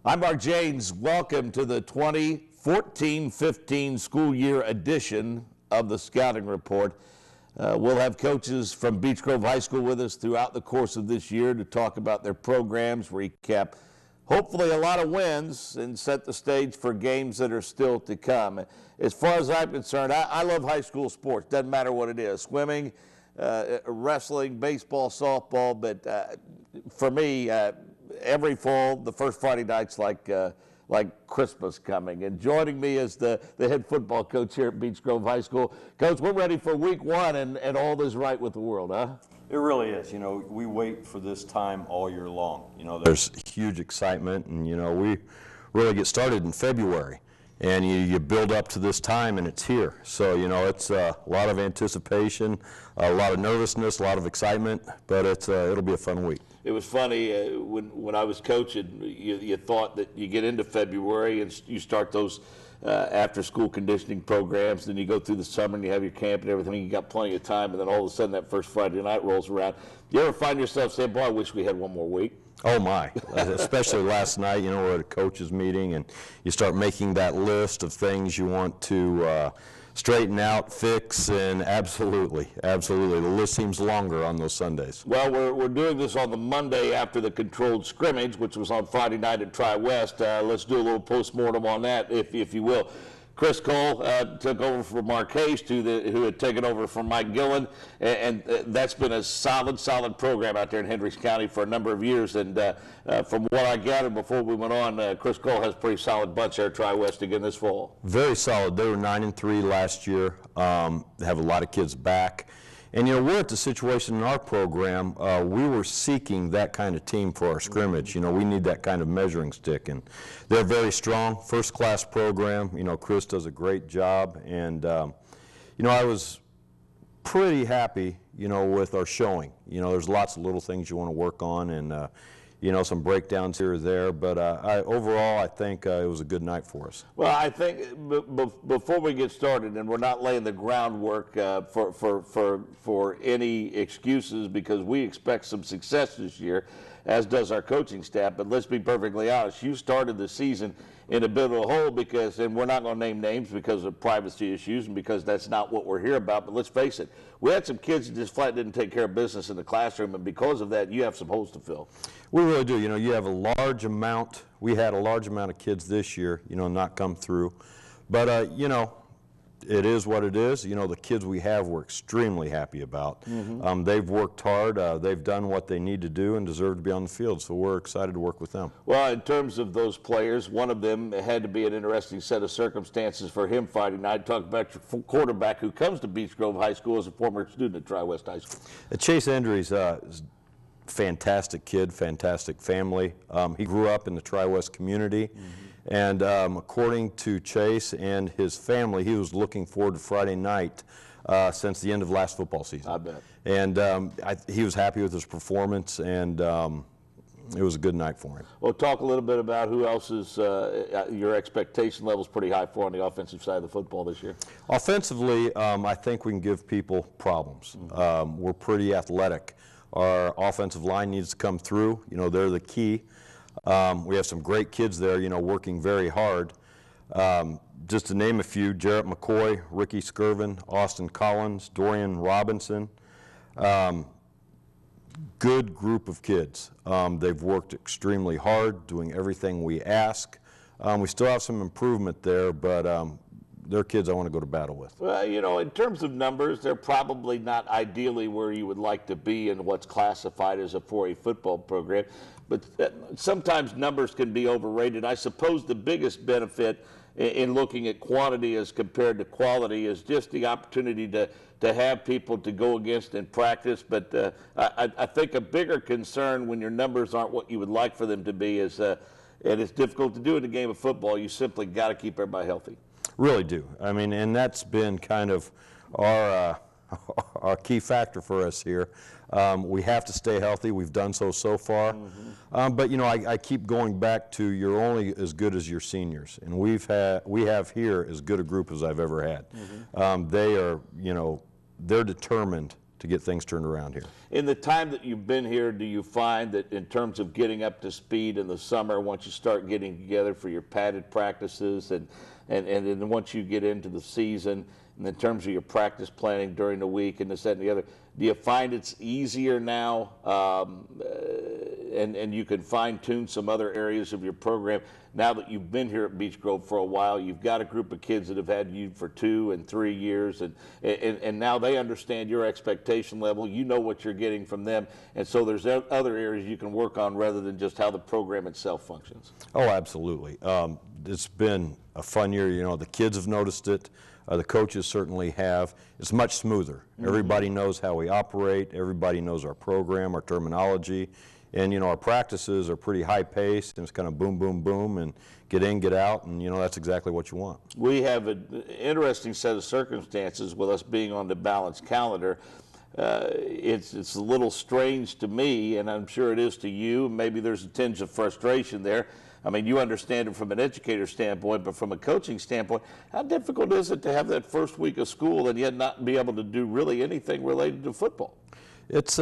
I'm Mark Janes. Welcome to the 2014-15 school year edition of the Scouting Report. We'll have coaches from Beech Grove High School with us throughout the course of this year to talk about their programs, recap hopefully a lot of wins, and set the stage for games that are still to come. As far as I'm concerned, I love high school sports. Doesn't matter what it is, swimming, wrestling, baseball, softball, but for me, every fall, the first Friday night's like Christmas coming. And joining me is the head football coach here at Beech Grove High School. Coach, we're ready for week one, and all is right with the world, huh? It really is. You know, we wait for this time all year long. You know, there's huge excitement, and, you know, we really get started in February. And you build up to this time, and it's here. So, you know, it's a lot of anticipation, a lot of nervousness, a lot of excitement, but it'll be a fun week. It was funny, when I was coaching, you thought that you get into February and you start those after-school conditioning programs, then you go through the summer and you have your camp and everything, you got plenty of time, and then all of a sudden that first Friday night rolls around. You ever find yourself saying, boy, I wish we had one more week? Oh my, especially last night, you know, we're at a coach's meeting and you start making that list of things you want to straighten out, fix, and absolutely, the list seems longer on those Sundays. Well, we're doing this on the Monday after the controlled scrimmage, which was on Friday night at Tri-West. Let's do a little postmortem on that, if you will. Chris Cole took over from Mark Hayes, who had taken over from Mike Gillen, and that's been a solid program out there in Hendricks County for a number of years. And from what I gathered before we went on, Chris Cole has a pretty solid bunch there at Tri-West again this fall. Very solid. They were 9-3 last year. They have a lot of kids back. And, you know, we're at the situation in our program, we were seeking that kind of team for our scrimmage. You know, we need that kind of measuring stick. And they're very strong, first-class program. You know, Chris does a great job. And, you know, I was pretty happy, you know, with our showing. You know, there's lots of little things you want to work on and, you know, some breakdowns here or there. But overall, I think it was a good night for us. Well, I think before we get started, and we're not laying the groundwork for any excuses, because we expect some success this year, as does our coaching staff. But let's be perfectly honest, you started the season in a bit of a hole and we're not going to name names because of privacy issues and because that's not what we're here about, but let's face it, we had some kids that just flat didn't take care of business in the classroom, and because of that, you have some holes to fill. We really do. You know, you have we had a large amount of kids this year, you know, not come through. But, you know, it is what it is. You know, the kids we have we're extremely happy about. Mm-hmm. They've worked hard. They've done what they need to do and deserve to be on the field, so we're excited to work with them. Well, in terms of those players, one of them had to be an interesting set of circumstances for him Friday night. Talk about your quarterback who comes to Beech Grove High School as a former student at Tri-West High School. Chase Endry's fantastic kid, fantastic family. He grew up in the Tri-West community. Mm-hmm. And according to Chase and his family, he was looking forward to Friday night since the end of last football season. I bet. And he was happy with his performance, and it was a good night for him. Well, talk a little bit about who else is your expectation level is pretty high for on the offensive side of the football this year. Offensively, I think we can give people problems. Mm-hmm. We're pretty athletic. Our offensive line needs to come through. You know, they're the key. We have some great kids there, you know, working very hard. Just to name a few, Jarrett McCoy, Ricky Skirvin, Austin Collins, Dorian Robinson. Good group of kids. They've worked extremely hard, doing everything we ask. We still have some improvement there, but they're kids I want to go to battle with. Well, you know, in terms of numbers, they're probably not ideally where you would like to be in what's classified as a 4A football program, but sometimes numbers can be overrated. I suppose the biggest benefit in looking at quantity as compared to quality is just the opportunity to have people to go against in practice. But I think a bigger concern when your numbers aren't what you would like for them to be is, and it's difficult to do in a game of football, you simply got to keep everybody healthy. Really do. I mean, and that's been kind of our key factor for us here. We have to stay healthy. We've done so far. Mm-hmm. But, you know, I keep going back to you're only as good as your seniors. And we have here as good a group as I've ever had. Mm-hmm. They are, you know, they're determined to get things turned around here. In the time that you've been here, do you find that in terms of getting up to speed in the summer, once you start getting together for your padded practices and then once you get into the season, and in terms of your practice planning during the week and this, that, and the other, do you find it's easier now and you can fine-tune some other areas of your program now that you've been here at Beech Grove for a while? You've got a group of kids that have had you for 2 and 3 years, and now they understand your expectation level. You know what you're getting from them, and so there's other areas you can work on rather than just how the program itself functions. Oh, absolutely. It's been a fun year. You know, the kids have noticed it. The coaches certainly have. It's much smoother. Everybody knows how we operate. Everybody knows our program, our terminology. And, you know, our practices are pretty high paced, and it's kind of boom, boom, boom, and get in, get out, and, you know, that's exactly what you want. We have an interesting set of circumstances with us being on the balanced calendar. It's a little strange to me, and I'm sure it is to you. Maybe there's a tinge of frustration there. I mean, you understand it from an educator standpoint, but from a coaching standpoint, how difficult is it to have that first week of school and yet not be able to do really anything related to football? It's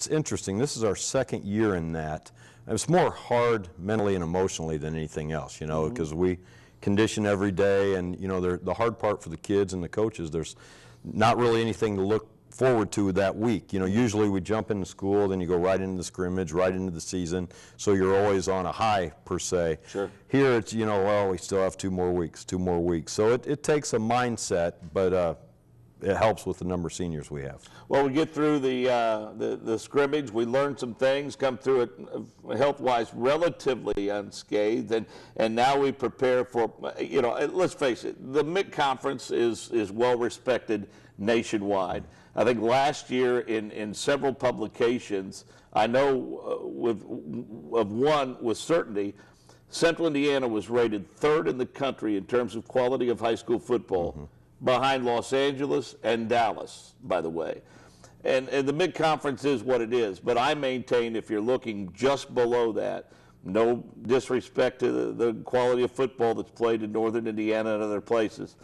interesting. This is our second year in that. It's more hard mentally and emotionally than anything else, you know, because we condition every day, and, you know, the hard part for the kids and the coaches, there's not really anything to look forward to that week. You know, usually we jump into school, then you go right into the scrimmage, right into the season, so you're always on a high, per se. Sure. Here it's, you know, well, we still have 2 more weeks. So it takes a mindset, but it helps with the number of seniors we have. Well, we get through the scrimmage, we learn some things, come through it health-wise relatively unscathed, and now we prepare for, you know, let's face it, the MIC-Conference is well-respected nationwide. I think last year in several publications, I know of one with certainty, Central Indiana was rated 3rd in the country in terms of quality of high school football, behind Los Angeles and Dallas, by the way. And the mid-conference is what it is, but I maintain if you're looking just below that, no disrespect to the quality of football that's played in northern Indiana and other places,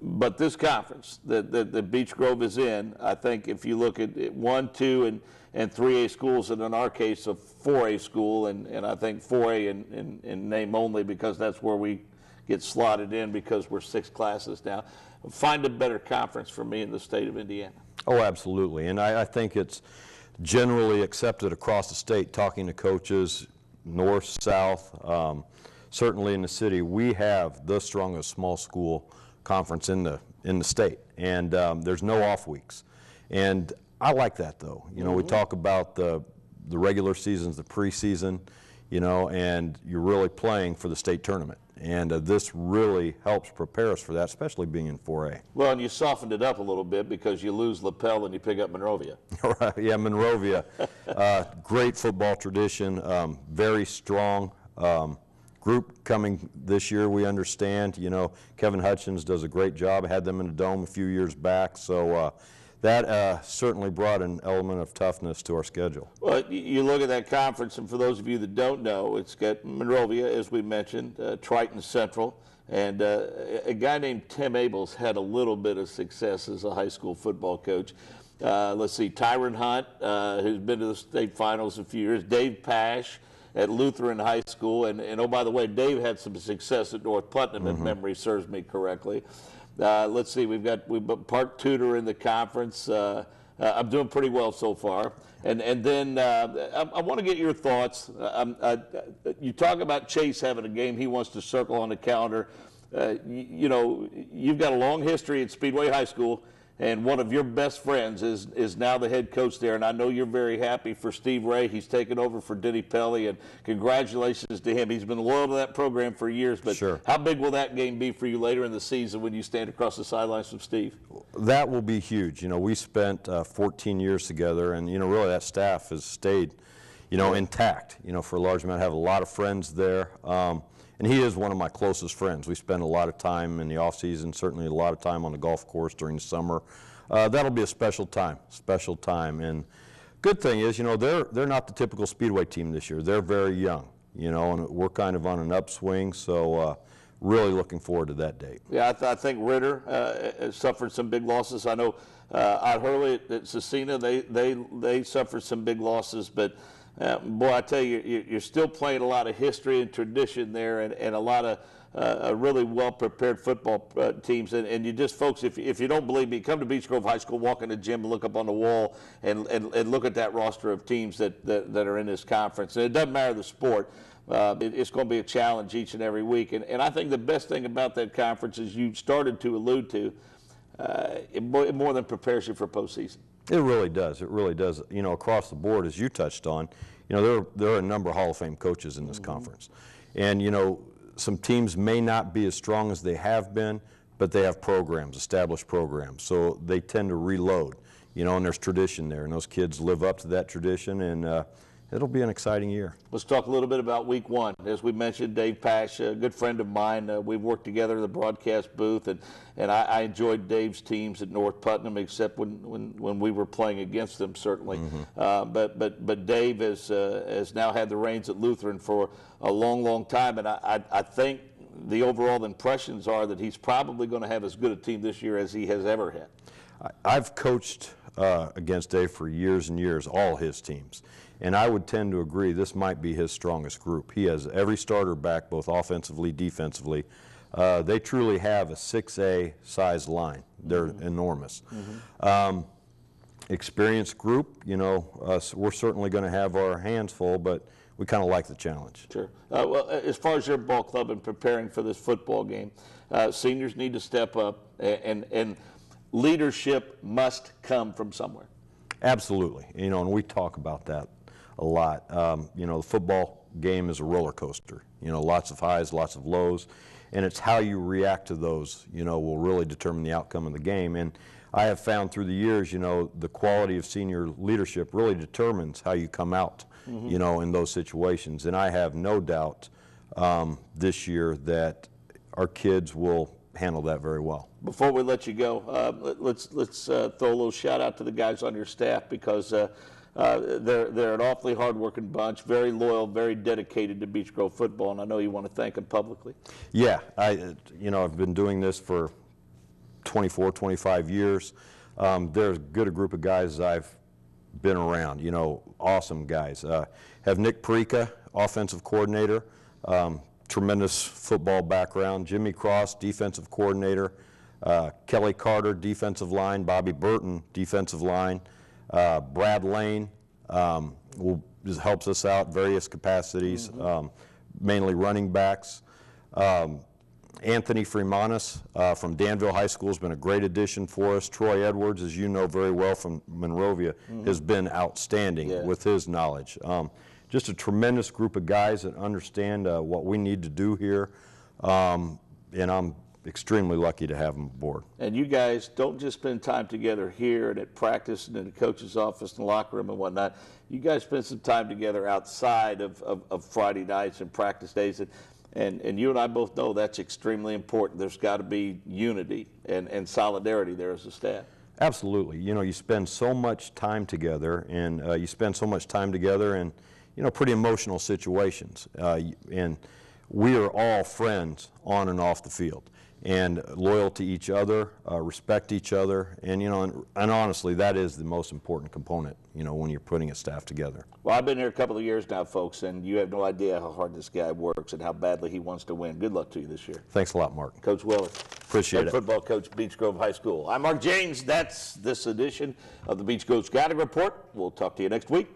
but this conference that Beech Grove is in, I think if you look at 1, 2, and 3A schools, and in our case a 4A school, and I think 4A in name only because that's where we get slotted in because we're 6 classes now, find a better conference for me in the state of Indiana. Oh, absolutely, and I think it's generally accepted across the state, talking to coaches, north, south, certainly in the city, we have the strongest small school conference in the state, and there's no off weeks, and I like that though. You know, we talk about the regular seasons, the preseason, you know, and you're really playing for the state tournament, and this really helps prepare us for that, especially being in 4A. Well, and you softened it up a little bit because you lose LaPel and you pick up Monrovia. Right, yeah, Monrovia, great football tradition, very strong. Group coming this year, we understand. You know, Kevin Hutchins does a great job. Had them in the Dome a few years back, so that certainly brought an element of toughness to our schedule. Well, you look at that conference, and for those of you that don't know, it's got Monrovia, as we mentioned, Triton Central, and a guy named Tim Abels had a little bit of success as a high school football coach. Let's see, Tyron Hunt, who's been to the state finals a few years, Dave Pash at Lutheran High School, and oh, by the way, Dave had some success at North Putnam, if memory serves me correctly. Let's see, we've got Park Tudor in the conference. I'm doing pretty well so far. And then I want to get your thoughts. You talk about Chase having a game he wants to circle on the calendar. You know, you've got a long history at Speedway High School, and one of your best friends is now the head coach there, and I know you're very happy for Steve Ray. He's taken over for Denny Pelly, and congratulations to him. He's been loyal to that program for years, but sure. How big will that game be for you later in the season when you stand across the sidelines from Steve? That will be huge. You know, we spent 14 years together, and, you know, really that staff has stayed, you know, intact, you know, for a large amount. I have a lot of friends there. And he is one of my closest friends. We spend a lot of time in the off season, certainly a lot of time on the golf course during the summer. That'll be a special time. And good thing is, you know, they're not the typical Speedway team this year. They're very young, you know, and we're kind of on an upswing. So really looking forward to that date. Yeah, I think Ritter suffered some big losses. I know out Hurley at Cecina, they suffered some big losses, but boy, I tell you, you're still playing a lot of history and tradition there, and a lot of really well-prepared football teams. And you just, folks, if you don't believe me, come to Beech Grove High School, walk in the gym, and look up on the wall, and look at that roster of teams that are in this conference. And it doesn't matter the sport. It's going to be a challenge each and every week. And I think the best thing about that conference, as you started to allude to, it more than prepares you for postseason. It really does. It really does. You know, across the board, as you touched on, you know, there are a number of Hall of Fame coaches in this conference. And, you know, some teams may not be as strong as they have been, but they have programs, established programs. So they tend to reload, you know, and there's tradition there. And those kids live up to that tradition, and it'll be an exciting year. Let's talk a little bit about week one. As we mentioned, Dave Pash, a good friend of mine. We've worked together in the broadcast booth, and I enjoyed Dave's teams at North Putnam, except when we were playing against them, certainly. But Dave has now had the reins at Lutheran for a long, long time, and I think the overall impressions are that he's probably going to have as good a team this year as he has ever had. I've coached against Dave for years and years, all his teams. And I would tend to agree this might be his strongest group. He has every starter back, both offensively, defensively. They truly have a 6A size line. They're enormous. Experienced group, you know, we're certainly going to have our hands full, but we kind of like the challenge. Sure. Well, as far as your ball club and preparing for this football game, seniors need to step up, and leadership must come from somewhere. Absolutely. You know, and we talk about that a lot. You know, the football game is a roller coaster. You know, lots of highs, lots of lows, and it's how you react to those, you know, will really determine the outcome of the game. And I have found through the years, you know, the quality of senior leadership really determines how you come out, you know, in those situations. And I have no doubt this year that our kids will handle that very well. Before we let you go, let's throw a little shout out to the guys on your staff, because they're an awfully hard-working bunch, very loyal, very dedicated to Beech Grove football, and I know you want to thank them publicly. Yeah, you know, I've been doing this for 24, 25 years. There's good a group of guys I've been around, you know, awesome guys. Have Nick Perica, offensive coordinator, tremendous football background. Jimmy Cross, defensive coordinator. Kelly Carter, defensive line. Bobby Burton, defensive line. Brad Lane helps us out various capacities, mainly running backs. Anthony Freemanis from Danville High School has been a great addition for us. Troy Edwards, as you know very well from Monrovia, has been outstanding with his knowledge. Just a tremendous group of guys that understand what we need to do here, and I'm extremely lucky to have them aboard. And you guys don't just spend time together here and at practice and in the coach's office and the locker room and whatnot. You guys spend some time together outside of Friday nights and practice days, and you and I both know that's extremely important. There's got to be unity and solidarity there as a staff. Absolutely. You know, you spend so much time together, and you spend so much time together in, you know, pretty emotional situations. And we are all friends on and off the field, and loyal to each other, respect each other, and, you know, and honestly, that is the most important component, you know, when you're putting a staff together. Well, I've been here a couple of years now, folks, and you have no idea how hard this guy works and how badly he wants to win. Good luck to you this year. Thanks a lot, Mark. Coach Willis. Appreciate it. Football coach, Beech Grove High School. I'm Mark James. That's this edition of the Beech Grove Scouting Report. We'll talk to you next week.